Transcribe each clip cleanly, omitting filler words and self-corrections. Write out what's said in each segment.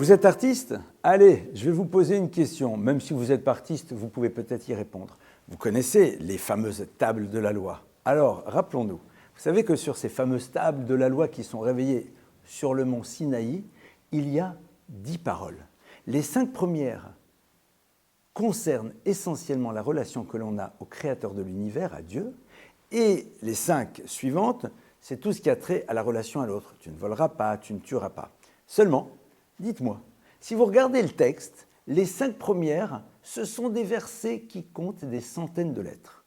Vous êtes artiste? Allez, je vais vous poser une question. Même si vous n'êtes pas artiste, vous pouvez peut-être y répondre. Vous connaissez les fameuses tables de la loi. Alors, rappelons-nous, vous savez que sur ces fameuses tables de la loi qui sont réveillées sur le mont Sinaï, il y a 10 paroles. Les 5 premières concernent essentiellement la relation que l'on a au Créateur de l'univers, à Dieu, et les 5 suivantes, c'est tout ce qui a trait à la relation à l'autre. Tu ne voleras pas, tu ne tueras pas. Seulement, dites-moi, si vous regardez le texte, les 5 premières, ce sont des versets qui comptent des centaines de lettres.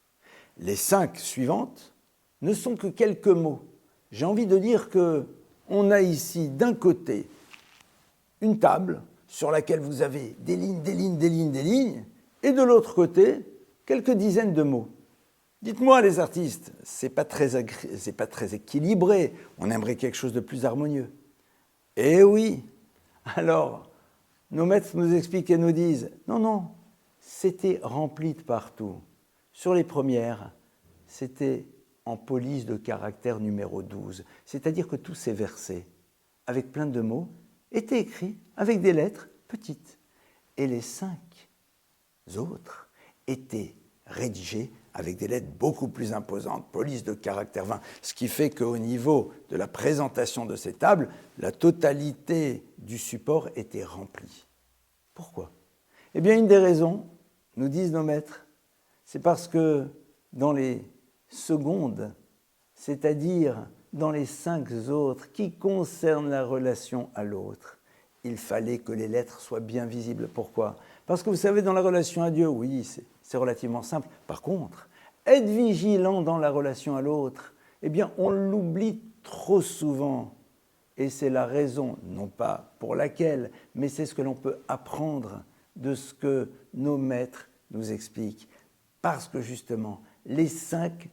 Les 5 suivantes ne sont que quelques mots. J'ai envie de dire qu'on a ici d'un côté une table sur laquelle vous avez des lignes, des lignes, des lignes, des lignes, et de l'autre côté, quelques dizaines de mots. Dites-moi les artistes, c'est pas très équilibré, on aimerait quelque chose de plus harmonieux. Eh oui, alors nos maîtres nous expliquent et nous disent, non, c'était rempli de partout. Sur les premières, c'était en police de caractère numéro 12, c'est-à-dire que tous ces versets, avec plein de mots, étaient écrits avec des lettres petites. Et les 5 autres étaient rédigés avec des lettres beaucoup plus imposantes, police de caractère 20, ce qui fait qu'au niveau de la présentation de ces tables, la totalité du support était remplie. Pourquoi? Eh bien, une des raisons, nous disent nos maîtres, c'est parce que dans les secondes, c'est-à-dire dans les 5 autres qui concernent la relation à l'autre, il fallait que les lettres soient bien visibles. Pourquoi? Parce que vous savez, dans la relation à Dieu, oui, c'est relativement simple. Par contre, être vigilant dans la relation à l'autre, eh bien, on l'oublie trop souvent. Et c'est la raison, non pas pour laquelle, mais c'est ce que l'on peut apprendre de ce que nos maîtres nous expliquent. Parce que justement, les 5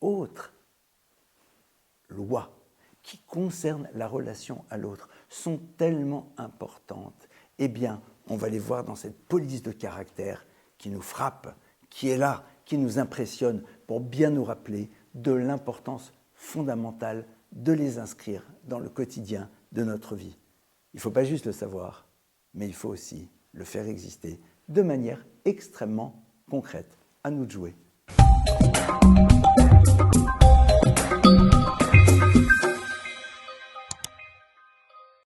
autres lois qui concernent la relation à l'autre sont tellement importantes, eh bien, on va les voir dans cette police de caractère qui nous frappe, qui est là, qui nous impressionne pour bien nous rappeler de l'importance fondamentale de les inscrire dans le quotidien de notre vie. Il ne faut pas juste le savoir, mais il faut aussi le faire exister de manière extrêmement concrète. À nous de jouer.